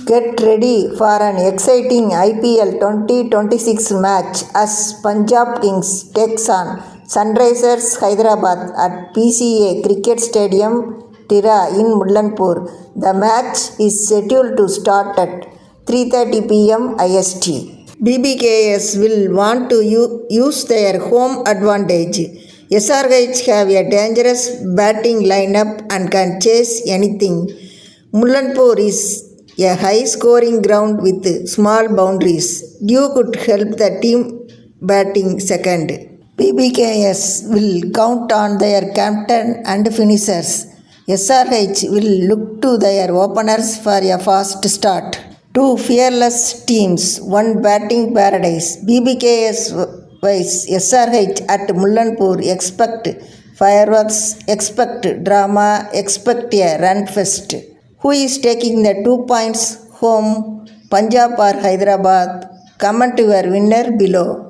Get ready for an exciting IPL 2026 match as Punjab Kings takes on Sunrisers Hyderabad at PCA Cricket Stadium, Tira in Mullanpur. The match is scheduled to start at 3:30 p.m. IST. BBKS will want to use their home advantage. SRH have a dangerous batting lineup and can chase anything. Mullanpur is a high-scoring ground with small boundaries. Dew could help the team batting second. BBKS will count on their captain and finishers. SRH will look to their openers for a fast start. Two fearless teams, one batting paradise. BBKS vs SRH at Mullanpur. Expect fireworks, expect drama, expect a run fest. Who is taking the 2 points home, Punjab or Hyderabad? Comment your winner below.